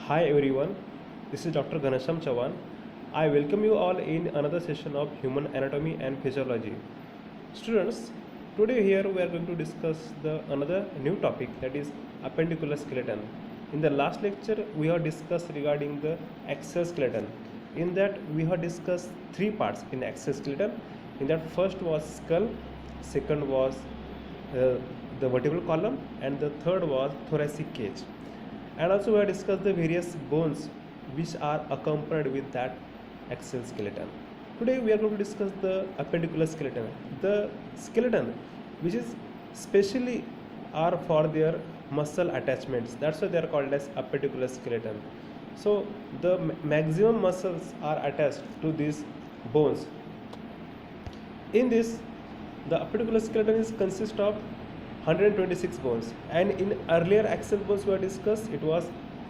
Hi everyone, this is Dr. Ghanasham Chavan. I welcome you all in another session of Human Anatomy and Physiology. Students, today here we are going to discuss the another new topic, that is appendicular skeleton. In the last lecture we have discussed regarding the axial skeleton. In that we have discussed three parts in axial skeleton. In that first was skull, second was the vertebral column, and the third was thoracic cage. And also we have discussed the various bones which are accompanied with that axial skeleton. Today we are going to discuss the appendicular skeleton. The skeleton which is specially are for their muscle attachments. That's why they are called as appendicular skeleton. So the maximum muscles are attached to these bones. In this, the appendicular skeleton is consist of 126 bones, and in earlier axial bones we have discussed it was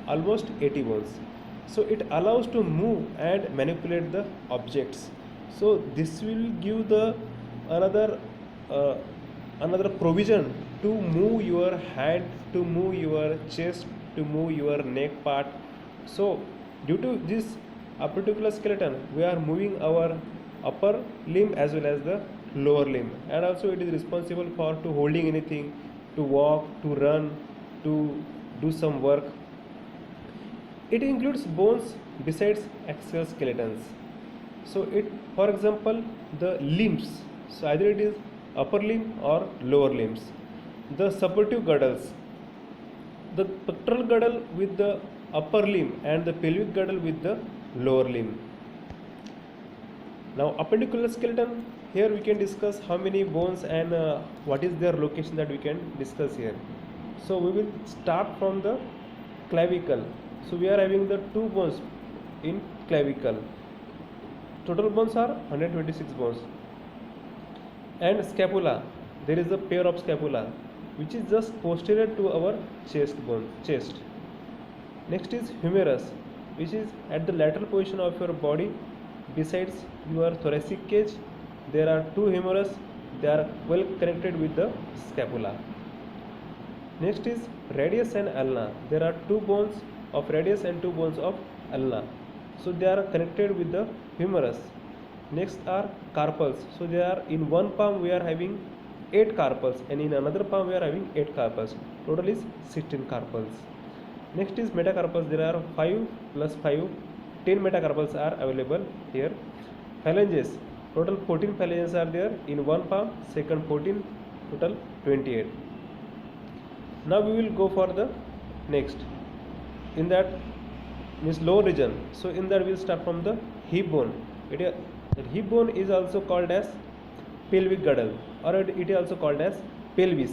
almost 80 bones. So it allows to move and manipulate the objects. So this will give the another provision to move your hand, to move your chest, to move your neck part. So due to this appendicular skeleton we are moving our upper limb as well as the lower limb, and also it is responsible for to holding anything, to walk, to run, to do some work. It includes bones besides axial skeletons. So it, for example, the limbs, so either it is upper limb or lower limbs. The suppurative girdles, the pectoral girdle with the upper limb and the pelvic girdle with the lower limb. Now appendicular skeleton, here we can discuss how many bones and what is their location, that we can discuss here. So we will start from the clavicle. So we are having the two bones in clavicle. Total bones are 126 bones. And scapula, there is a pair of scapula which is just posterior to our chest bone, chest. Next is humerus, which is at the lateral position of your body. Besides your thoracic cage, there are two humerus, they are well connected with the scapula. Next is radius and ulna, there are two bones of radius and two bones of ulna, so they are connected with the humerus. Next are carpals, so they are in one palm we are having 8 carpals, and in another palm we are having 8 carpals. Total is 16 carpals. Next is metacarpals, there are 5 plus 5, 10 metacarpals are available here. Phalanges, total 14 phalanges are there in one palm, second 14, total 28. Now we will go for the next. In that means lower region. So in that we will start from the hip bone. The hip bone is also called as pelvic girdle, or it is also called as pelvis.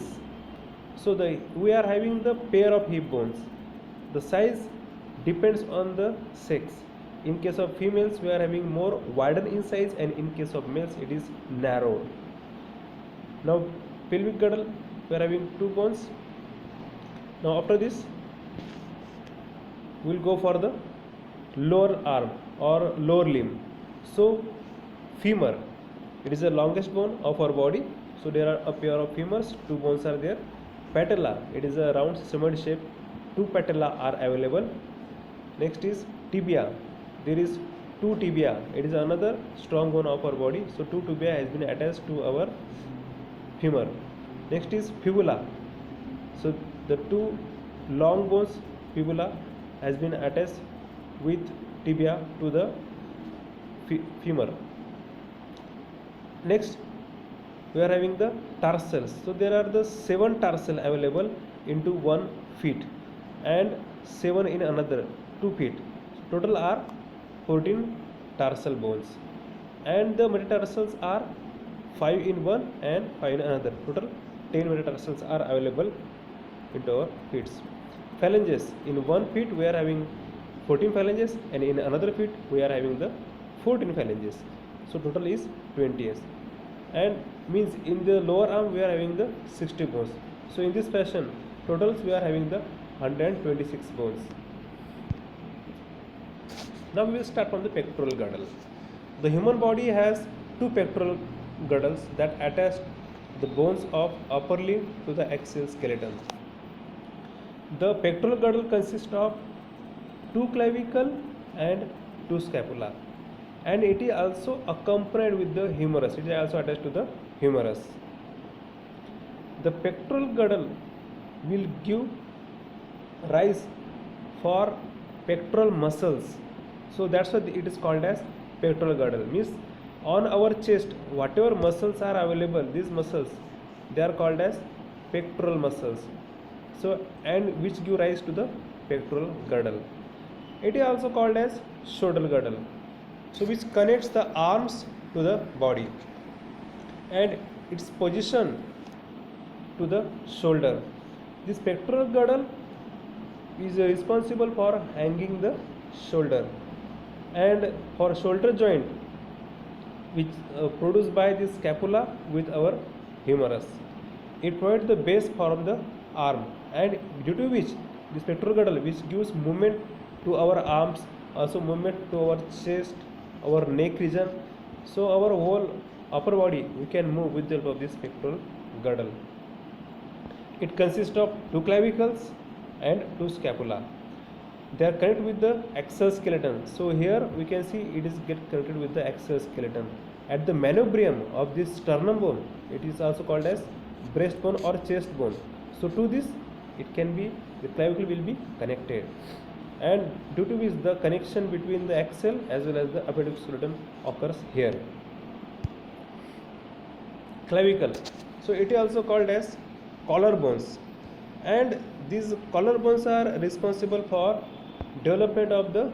So we are having the pair of hip bones. The size depends on the sex. In case of females we are having more widened in size, and in case of males it is narrowed. Now pelvic girdle we are having two bones. Now after this we will go for the lower arm or lower limb. So femur, it is the longest bone of our body, so there are a pair of femurs, two bones are there. Patella, it is a round similar shape, two patella are available. Next is tibia, there is two tibia, it is another strong bone of our body, so two tibia has been attached to our femur. Next is fibula, so the two long bones fibula has been attached with tibia to the femur. Next we are having the tarsals, so there are the 7 tarsal available into 1 feet and 7 in another 2 feet. So total are 14 tarsal bones, and the metatarsals are 5 in one and 5 in another. Total 10 metatarsals are available into our feet. Phalanges, in 1 feet we are having 14 phalanges, and in another feet we are having the 14 phalanges. So total is 20s, and means in the lower arm we are having the 60 bones. So in this fashion totals we are having the 126 bones. Now we will start from the pectoral girdle. The human body has two pectoral girdles that attach the bones of upper limb to the axial skeleton. The pectoral girdle consists of two clavicle and two scapula, and it is also accompanied with the humerus. It is also attached to the humerus. The pectoral girdle will give rise for pectoral muscles, so that's why it is called as pectoral girdle. Means on our chest whatever muscles are available, these muscles, they are called as pectoral muscles, so and which give rise to the pectoral girdle. It is also called as shoulder girdle, so which connects the arms to the body, and its position to the shoulder. This pectoral girdle is responsible for hanging the shoulder, and for shoulder joint which produced by the scapula with our humerus. It provides the base from the arm, and due to which this pectoral girdle, which gives movement to our arms, also movement to our chest, our neck region, so our whole upper body we can move with the help of this pectoral girdle. It consists of two clavicles and two scapula. They are connected with the axial skeleton. So here we can see it is get connected with the axial skeleton. At the manubrium of this sternum bone, it is also called as breastbone or chest bone. So to this, it can be, the clavicle will be connected, and due to which the connection between the axial as well as the appendiculoskeleton occurs here. Clavicle. So it is also called as collarbones, and these collarbones are responsible for development of the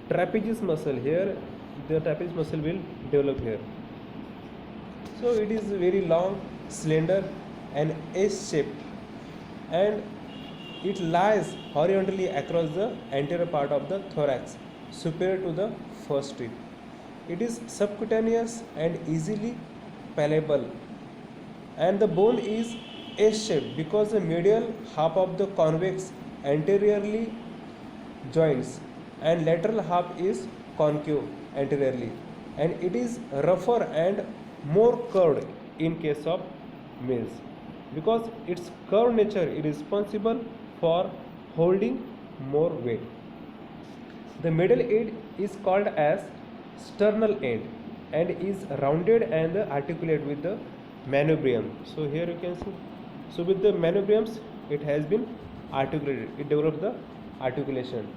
trapezius muscle. Here the trapezius muscle will develop here. So it is very long, slender and S-shaped, and it lies horizontally across the anterior part of the thorax, superior to the first rib. It is subcutaneous and easily palpable, and the bone is S-shaped because the medial half of the convex anteriorly joins and lateral half is concave anteriorly, and it is rougher and more curved in case of males, because its curved nature is responsible for holding more weight. The middle end is called as sternal end and is rounded and articulate with the manubrium. So here you can see, so with the manubriums it has been articulated, it develops the articulation.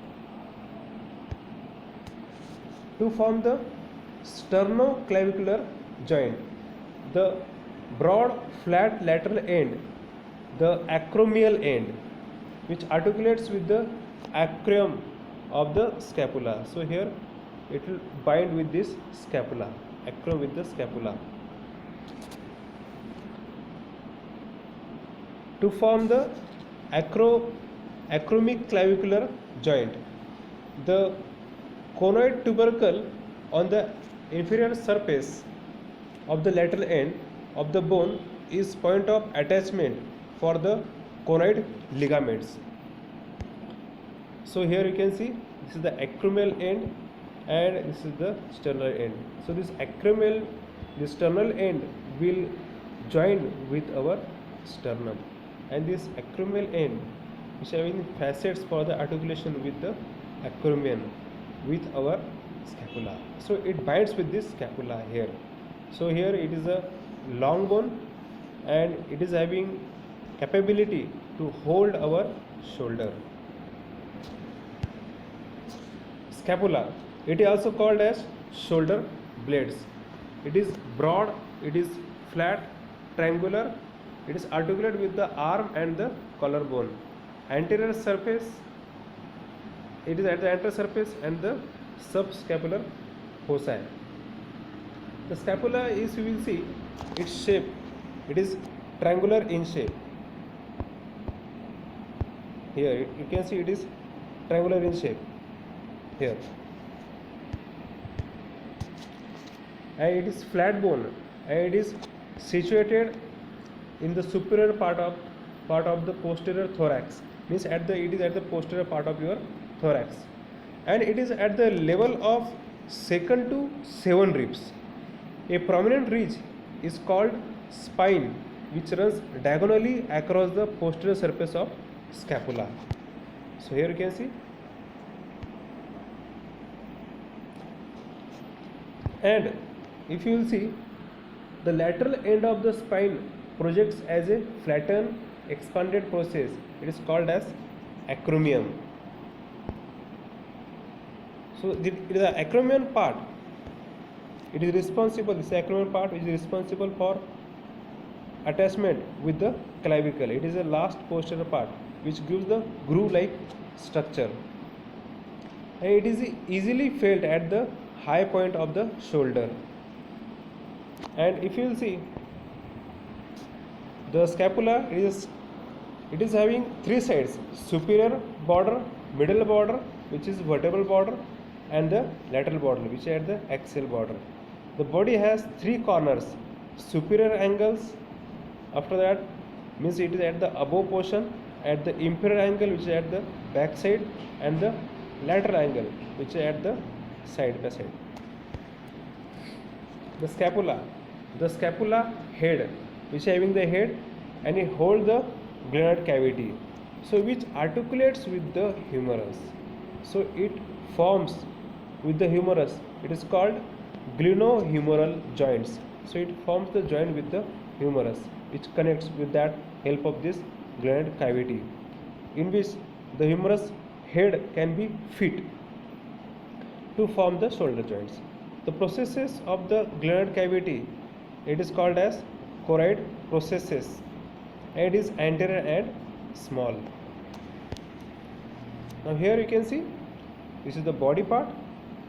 To form the sternoclavicular joint, the broad flat lateral end, the acromial end, which articulates with the acromion of the scapula. So here it will bind with this scapula, acromion with the scapula. To form the acromic clavicular joint, the conoid tubercle on the inferior surface of the lateral end of the bone is point of attachment for the conoid ligaments. So here you can see this is the acromial end and this is the sternal end. So this acromial, the sternal end will join with our sternum, and this acromial end is having facets for the articulation with the acromion with our scapula. So it binds with this scapula here. So here it is a long bone and it is having capability to hold our shoulder. Scapula, it is also called as shoulder blades. It is broad, it is flat, triangular, it is articulated with the arm and the collarbone. Anterior surface, it is at the anterior surface and the subscapular foci. The scapula is, you will see its shape, it is triangular in shape. Here you can see it is triangular in shape here, and it is flat bone and it is situated in the superior part of the posterior thorax, means it is at the posterior part of your thorax, and it is at the level of second to 7 ribs. A prominent ridge is called spine, which runs diagonally across the posterior surface of scapula. So here you can see And if you will see, the lateral end of the spine projects as a flattened expanded process. It is called as acromion. So it is the acromion part. It is responsible. This acromion part is responsible for attachment with the clavicle. It is the last posterior part which gives the groove-like structure, and it is easily felt at the high point of the shoulder. And if you will see, the scapula it is having three sides: superior border, middle border, which is vertebral border, and the lateral border, which is at the axial border. The body has three corners: superior angles. After that, means it is at the above portion, at the inferior angle, which is at the back side, and the lateral angle, which is at the side by side. The scapula head, which is having the head, and it holds the glenoid cavity, so which articulates with the humerus. So it forms with the humerus. It is called glenohumeral joints. So it forms the joint with the humerus, which connects with that help of this glenoid cavity, in which the humerus head can be fit to form the shoulder joints. The processes of the glenoid cavity, it is called as choroid processes, and it is anterior and small. Now here you can see, this is the body part.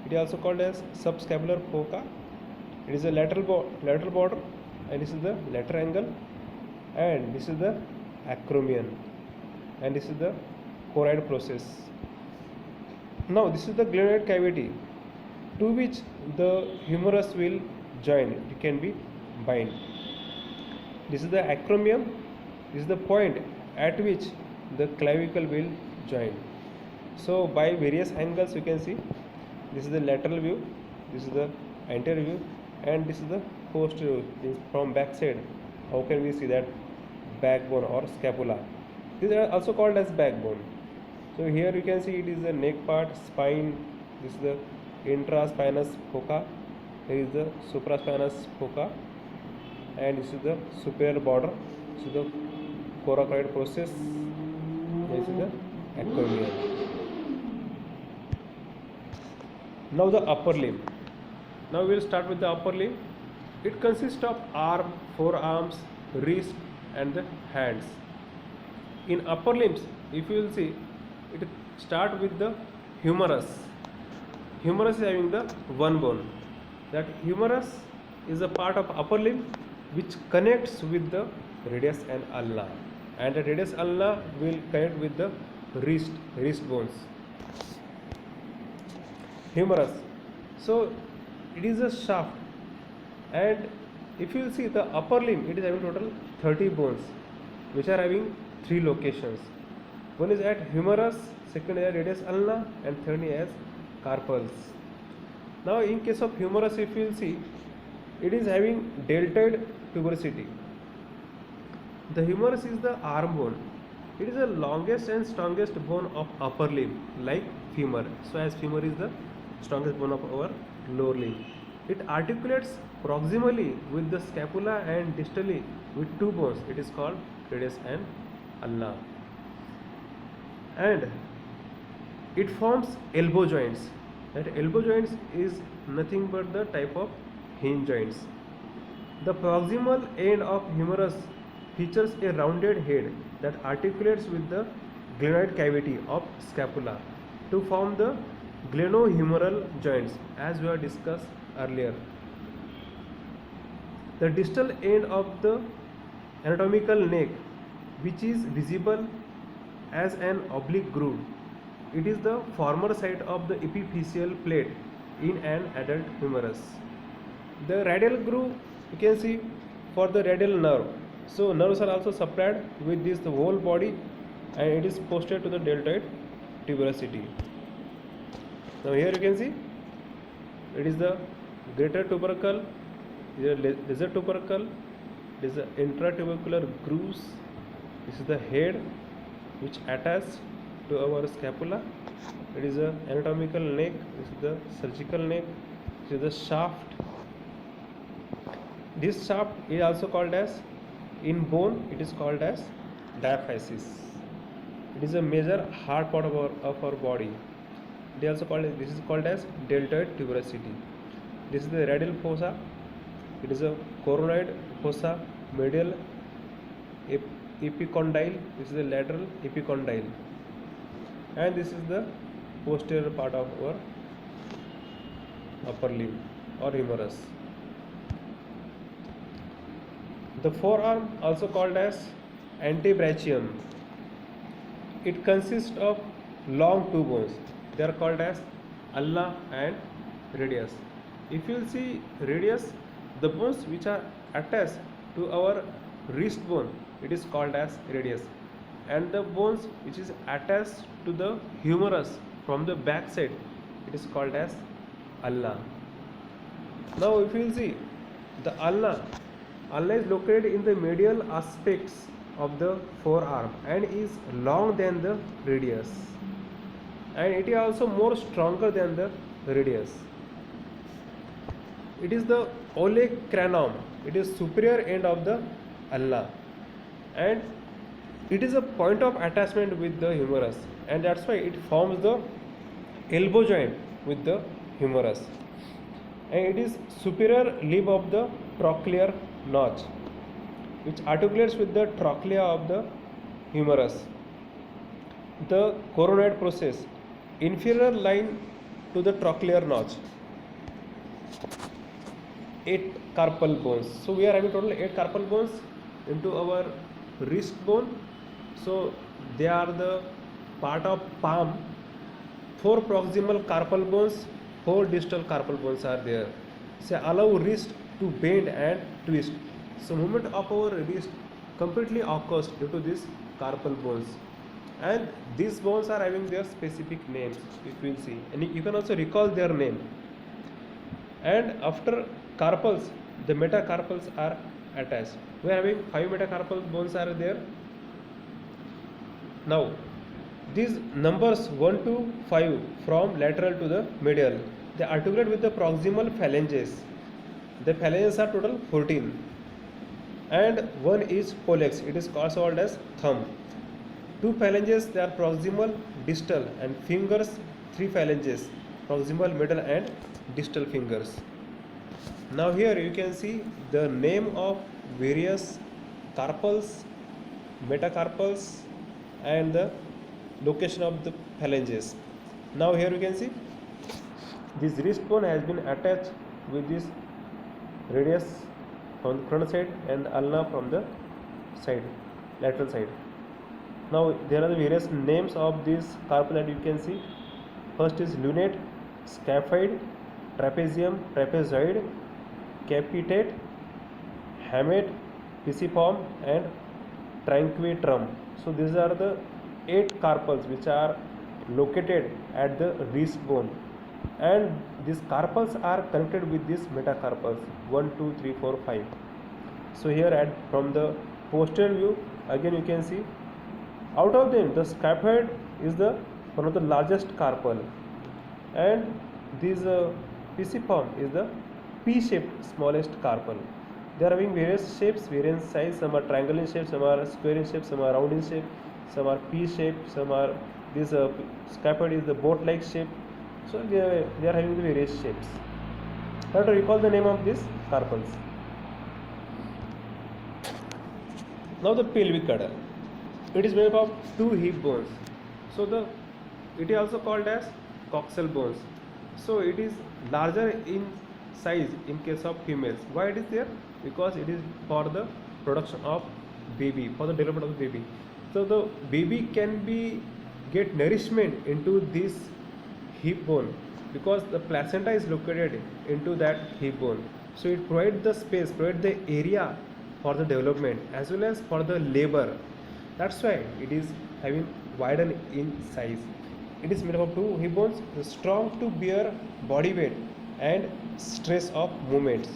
It is also called as subscapular fossa. It is a lateral border, and this is the lateral angle, and this is the acromion, and this is the choroid process. Now this is the glenoid cavity to which the humerus will join. It can be bind. This is the acromion. This is the point at which the clavicle will join. So by various angles you can see, this is the lateral view, this is the anterior view, and this is the posterior view. From back side, how can we see that backbone or scapula? These are also called as backbone. So here you can see it is the neck part, spine. This is the intraspinous fossa. Here is the supraspinous fossa, and this is the superior border. This is the coracoid process. This is the acromion. Now the upper limb. Now we will start with the upper limb. It consists of arm, forearms, wrist, and the hands. In upper limbs, if you will see, it start with the humerus. Humerus is having the one bone. That humerus is a part of upper limb which connects with the radius and ulna, and the radius ulna will connect with the wrist bones. Humerus. So it is a shaft, and if you will see the upper limb, it is having total 30 bones, which are having three locations. One is at humerus, second is at radius ulna, and third is as carpals. Now in case of humerus, if you will see, it is having deltoid tuberosity. The humerus is the arm bone. It is the longest and strongest bone of upper limb, like femur. So as femur is the strongest bone of our lower limb. It articulates proximally with the scapula and distally with two bones. It is called radius and ulna. And it forms elbow joints. That elbow joints is nothing but the type of hinge joints. The proximal end of humerus features a rounded head that articulates with the glenoid cavity of scapula to form the glenohumeral joints, as we have discussed earlier. The distal end of the anatomical neck, which is visible as an oblique groove, it is the former site of the epiphyseal plate in an adult humerus. The radial groove, you can see, for the radial nerve. So nerves are also supplied with this the whole body, and it is posterior to the deltoid tuberosity. Now here you can see, it is the greater tubercle, it is the lesser tubercle, it is the intratubercular grooves. This is the head which attaches to our scapula. It is the anatomical neck, this is the surgical neck. It is the shaft. This shaft is also called as, in bone it is called as diaphysis. It is a major hard part of our body. They also called it, this is called as deltoid tuberosity. This is the radial fossa. It is a coronoid fossa, medial epicondyle. This is the lateral epicondyle, and this is the posterior part of our upper limb or humerus. The forearm, also called as antebrachium. It consists of long two bones. They are called as ulna and radius. If you will see radius, the bones which are attached to our wrist bone, it is called as radius, and the bones which is attached to the humerus from the back side, it is called as ulna. Now if you will see, the ulna is located in the medial aspects of the forearm and is long than the radius, and it is also more stronger than the radius. It is the olecranon. It is superior end of the ulna, and it is a point of attachment with the humerus, and that's why it forms the elbow joint with the humerus, and it is superior lip of the trochlear notch, which articulates with the trochlea of the humerus. The coronoid process, inferior line to the trochlear notch. 8 carpal bones. So we are having total 8 carpal bones into our wrist bone. So they are the part of palm. 4 proximal carpal bones, 4 distal carpal bones are there. So allow wrist to bend and twist. So movement of our wrist completely occurs due to these carpal bones, and these bones are having their specific names, if you will see, and you can also recall their name. And after carpals, the metacarpals are attached. We are having 5 metacarpal bones are there. Now these numbers 1 to 5 from lateral to the medial, they articulate with the proximal phalanges. The phalanges are total 14, and one is pollex. It is called as thumb. 2 phalanges, they are proximal, distal, and fingers 3 phalanges, proximal, middle, and distal fingers. Now here you can see the name of various carpals, metacarpals, and the location of the phalanges. Now here you can see this wrist bone has been attached with this radius from the front side and ulna from the side, lateral side. Now there are the various names of these carpal that you can see. First is lunate, scaphoid, trapezium, trapezoid, capitate, hamate, pisiform, and triquetrum. So these are the 8 carpals which are located at the wrist bone, and these carpals are connected with these metacarpals 1, 2, 3, 4, 5. So here from the posterior view, again you can see, out of them the scaphoid is the one of the largest carpal, and this pisiform is the P-shaped smallest carpal. They are having various shapes, various size. Some are triangle in shape, some are square in shape, some are round in shape, some are P-shape, some are this scaphoid is the boat-like shape. So they are having the various shapes. Now to recall the name of these carpals. Now the pelvic girdle. It is made up of 2 hip bones. So it is also called as coxal bones. So it is larger in size in case of females. Why it is there? Because it is for the production of baby, for the development of the baby. So the baby can get nourishment into this hip bone because the placenta is located into that hip bone. So it provides the space, provides the area for the development as well as for the labor. That's why it is having widened in size. It is made up of 2 hip bones, strong to bear body weight and stress of movements.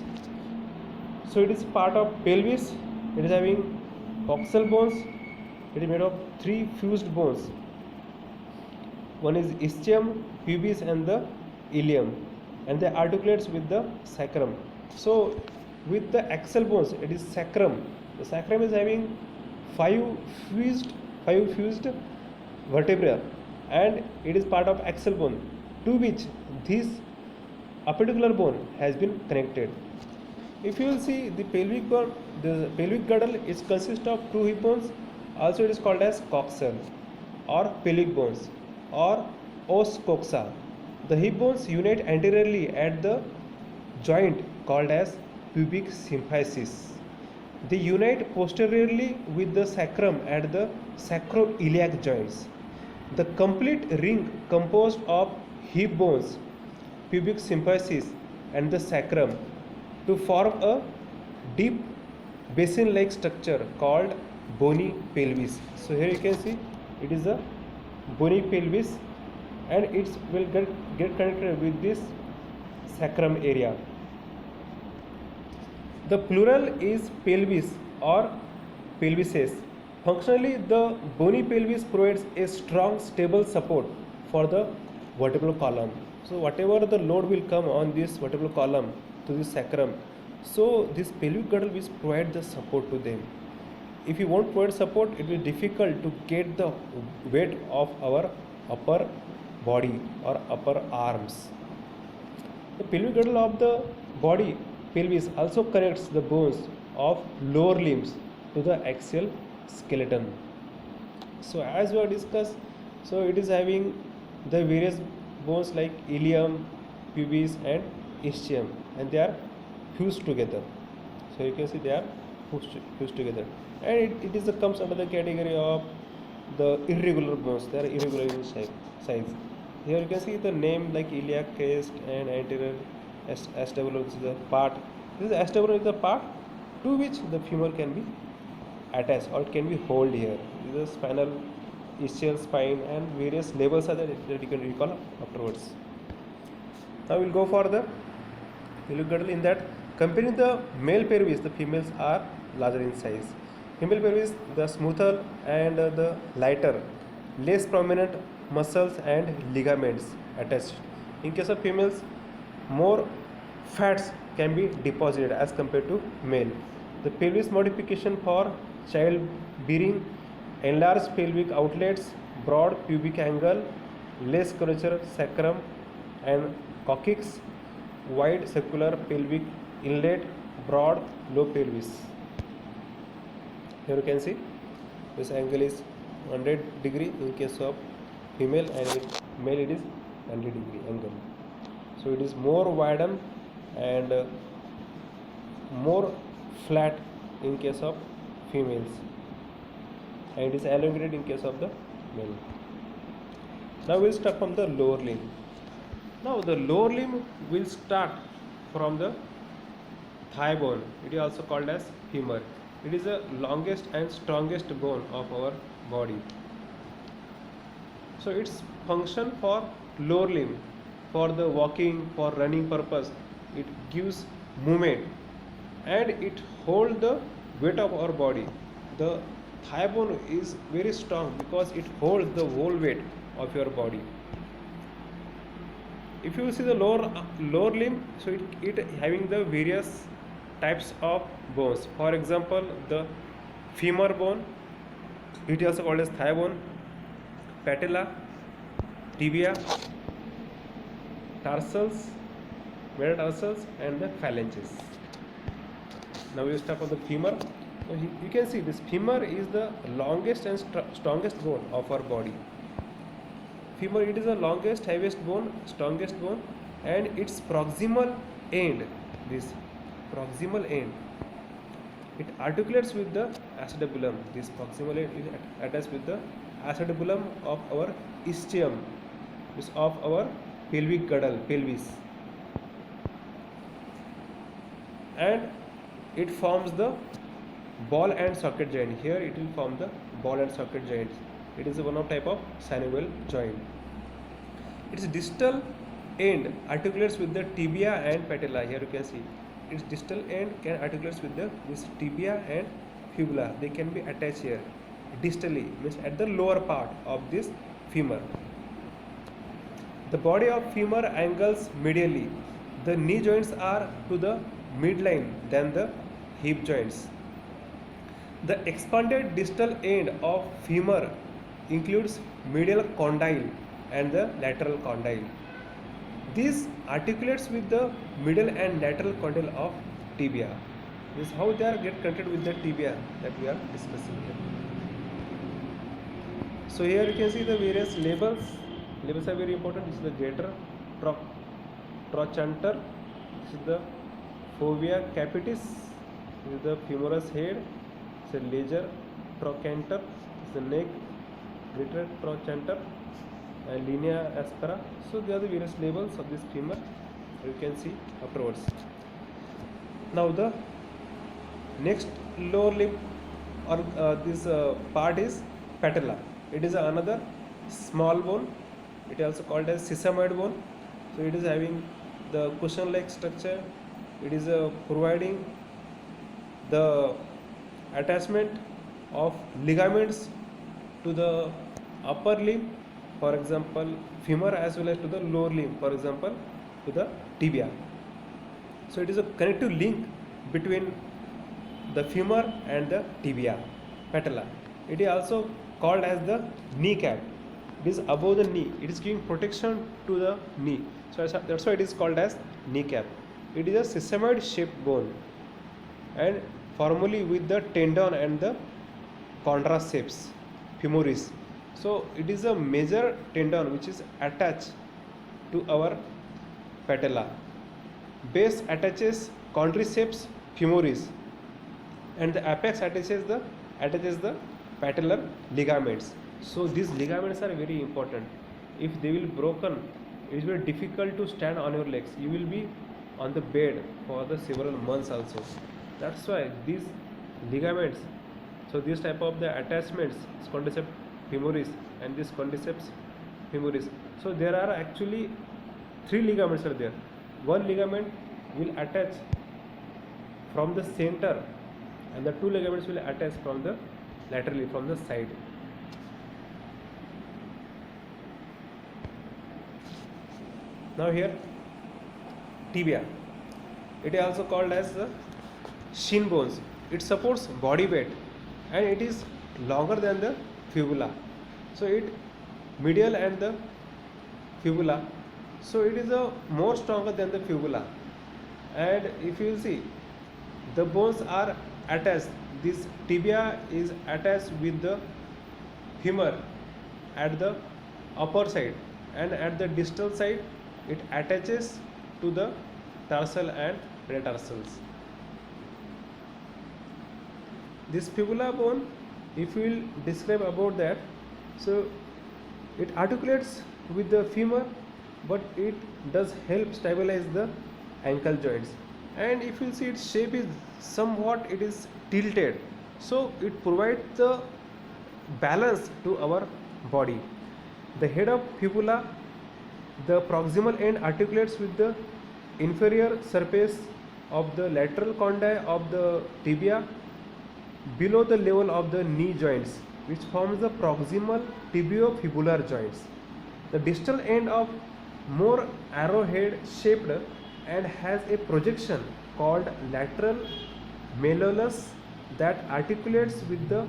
So it is part of pelvis. It is having coxal bones. It is made of 3 fused bones. One is ischium, pubis, and the ilium. and they articulates with the sacrum. So with the axial bones, it is sacrum. The sacrum is having five fused five fused vertebrae, and it is part of axial bone, to which this appendicular bone has been connected. If you will see the pelvic bone, the pelvic girdle is consist of two hip bones. Also, it is called as coxal or pelvic bones or os coxa. The hip bones unite anteriorly at the joint called as pubic symphysis. They unite posteriorly with the sacrum at the sacroiliac joints. The complete ring composed of hip bones, pubic symphysis, and the sacrum to form a deep basin-like structure called bony pelvis. So here you can see it is a bony pelvis, and it will get connected with this sacrum area. The plural is pelvis or pelvises. Functionally, the bony pelvis provides a strong, stable support for the vertebral column. So, whatever the load will come on this vertebral column to the sacrum, so this pelvic girdle will provide the support to them. If you won't provide support, it will be difficult to get the weight of our upper body or upper arms. The pelvic girdle of the body pelvis also connects the bones of lower limbs to the axial skeleton. So as we have discussed, so it is having the various bones like ilium, pubis and ischium, and they are fused together. So you can see they are fused together, and it is comes under the category of the irregular bones. They are irregular in size. Here you can see the name like iliac crest and anterior acetabulum is the part. This acetabulum is the part to which the femur can be attached or it can be held here. This is spinal, ischial spine, and various levels are there that you can recall afterwards. Now we'll go for the pelvic girdle. In that, comparing the male pelvis, the females are larger in size. Female pelvis, the smoother and the lighter, less prominent muscles and ligaments attached. In case of females, more fats can be deposited as compared to male. The pelvis modification for childbearing, enlarged pelvic outlets, broad pubic angle, less curvature sacrum and coccyx, wide circular pelvic inlet, broad low pelvis. Here you can see this angle is 100 degree in case of female, and male it is 100 degree angle. So it is more widened and more flat in case of females, and it is elongated in case of the male. Now we will start from the lower limb. Now the lower limb will start from the thigh bone. It is also called as femur. It is the longest and strongest bone of our body. So its function for lower limb, for the walking, for running purpose, it gives movement and it holds the weight of our body. The thigh bone is very strong because it holds the whole weight of your body. If you see the lower limb, so it having the various types of bones. For example, the femur bone, it is also called as thigh bone, patella, tibia, tarsals, metatarsals, and the phalanges. Now we will start with the femur. So you can see this femur is the longest and strongest bone of our body. Femur, it is the longest, heaviest bone, strongest bone, and its proximal end, this proximal end, it articulates with the acetabulum. This proximal end is attached with the acetabulum of our ischium, this of our pelvic girdle, pelvis, and it forms the ball and socket joint. Here it will form the ball and socket joints. It is one of type of synovial joint. Its distal end articulates with the tibia and patella. Here you can see its distal end can articulates with this tibia and fibula. They can be attached here distally, means at the lower part of this femur. The body of femur angles medially The knee joints are to the midline than the hip joints. The expanded distal end of femur includes medial condyle and the lateral condyle. This articulates with the middle and lateral condyle of tibia. This is how they are get connected with the tibia that we are discussing here. So here you can see the various labels. Labels are very important. This is the greater trochanter. This is the fovea capitis. This is the femoris head. This is leger trochanter. This is the neck. Greater trochanter. And linea aspera. So there are the various labels of this femur. You can see afterwards. Now the next lower limb or this part is patella. It is another small bone. It is also called as sesamoid bone. So it is having the cushion-like structure. It is providing the attachment of ligaments to the upper limb, for example femur, as well as to the lower limb, for example to the tibia. So it is a connective link between the femur and the tibia, patella. It is also called as the kneecap. It is above the knee. It is giving protection to the knee. So that's why it is called as kneecap. It is a sesamoid shaped bone and formally with the tendon and the quadriceps femoris. So it is a major tendon which is attached to our patella. Base attaches quadriceps femoris and the apex attaches the patellar ligaments. So these ligaments are very important. If they will broken, it is very difficult to stand on your legs. You will be on the bed for the several months also. That's why these ligaments, so this type of the attachments, quadriceps femoris and this quadriceps femoris. So there are actually 3 ligaments are there. One ligament will attach from the center and the 2 ligaments will attach from the laterally from the side. Now here tibia. It is also called as the shin bones. It supports body weight and it is longer than the fibula. So it medial and the fibula. So it is a more stronger than the fibula. And if you see, the bones are attached. This tibia is attached with the femur at the upper side, and at the distal side it attaches to the tarsal and metatarsals. This fibula bone, if we will describe about that, so it articulates with the femur, but it does help stabilize the ankle joints. And if you see its shape is somewhat, it is tilted, so it provides the balance to our body. The head of fibula, the proximal end articulates with the inferior surface of the lateral condyle of the tibia below the level of the knee joints, which forms the proximal tibiofibular joints. The distal end of more arrowhead shaped and has a projection called lateral malleolus that articulates with the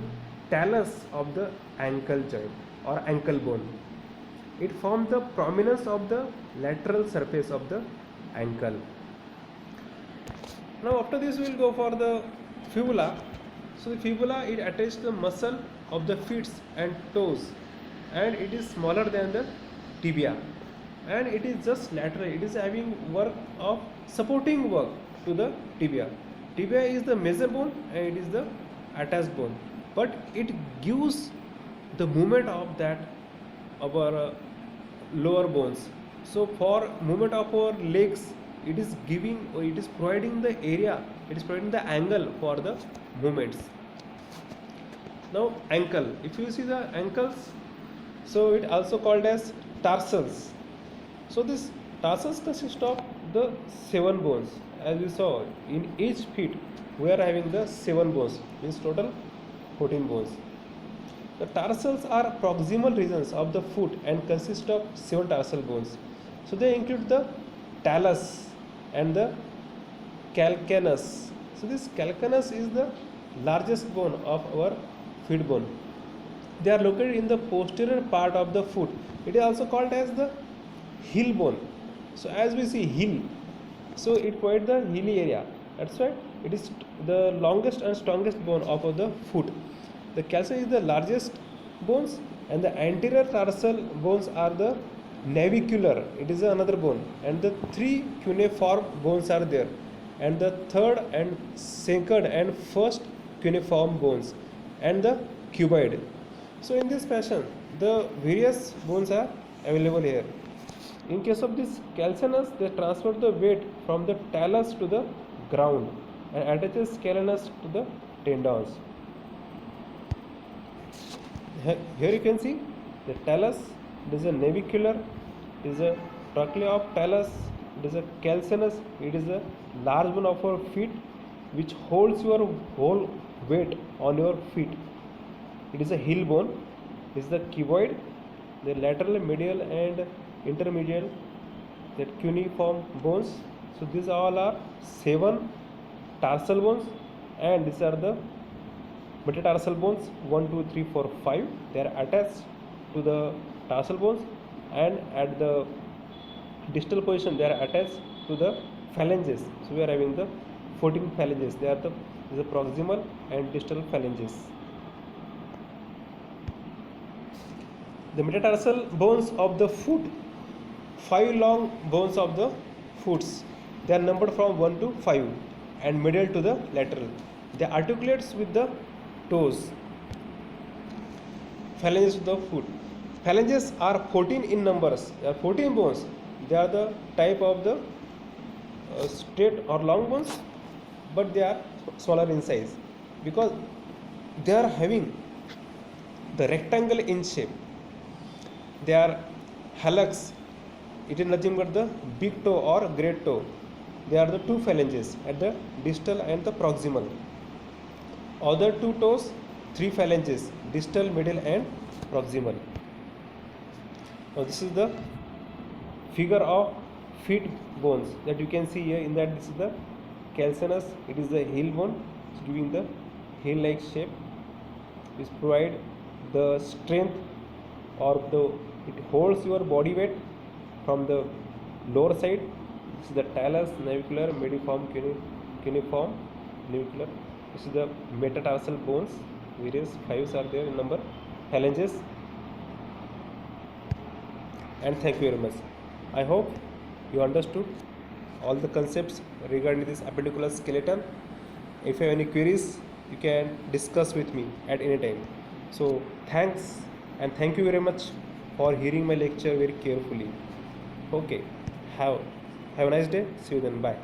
talus of the ankle joint or ankle bone. It forms the prominence of the lateral surface of the ankle. Now after this we will go for the fibula. So the fibula, it attaches the muscle of the feet and toes, and it is smaller than the tibia, and it is just lateral. It is having work of supporting work to the tibia. Tibia is the major bone and it is the attached bone, but it gives the movement of that our lower bones. So for movement of our legs, it is giving, or it is providing the area, it is providing the angle for the movements. Now ankle, if you see the ankles, so it also called as tarsals. So this tarsals consist of the 7 bones. As we saw, in each feet we are having the 7 bones, means total 14 bones. The tarsals are proximal regions of the foot and consist of 7 tarsal bones. So they include the talus and the calcaneus. So this calcaneus is the largest bone of our feet bone. They are located in the posterior part of the foot. It is also called as the heel bone. So as we see heel, so it provides the hilly area. That's why it is the longest and strongest bone of the foot. The calcaneus is the largest bones, and the anterior tarsal bones are the navicular. It is another bone, and the three cuneiform bones are there, and the third and second and first cuneiform bones, and the cuboid. So in this fashion, the various bones are available here. In case of this calcaneus, they transfer the weight from the talus to the ground and attaches calcaneus to the tendons. Here you can see the talus. It is a navicular. It is a trochlea of talus. It is a calcaneus. It is a large bone of our feet, which holds your whole weight on your feet. It is a heel bone. This is the cuboid, the lateral, medial, and intermedial, that cuneiform bones. So these all are 7 tarsal bones, and these are the metatarsal bones 1, 2, 3, 4, 5. They are attached to the tarsal bones, and at the distal position they are attached to the phalanges. So we are having the 14 phalanges. They are the proximal and distal phalanges. The metatarsal bones of the foot, 5 long bones of the foots. They are numbered from 1 to 5 and medial to the lateral. They articulates with the toes. Phalanges of the foot. Phalanges are 14 in numbers. There are 14 bones. They are the type of the straight or long bones, but they are smaller in size because they are having the rectangle in shape. They are hallux. It is nothing but the big toe or great toe. They are the 2 phalanges at the distal and the proximal. Other 2 toes, 3 phalanges, distal, middle, and proximal. Now this is the figure of feet bones that you can see here. In that, this is the calcaneus. It is the heel bone, giving the heel-like shape. This provide the strength, or it holds your body weight from the lower side. This is the talus, navicular, mediform, cuneiform, navicular. This is the metatarsal bones. Various 5s are there in number. Phalanges. And thank you very much. I hope you understood all the concepts regarding this appendicular skeleton. If you have any queries, you can discuss with me at any time. So thanks, and thank you very much for hearing my lecture very carefully. Okay, have a nice day. See you then. Bye.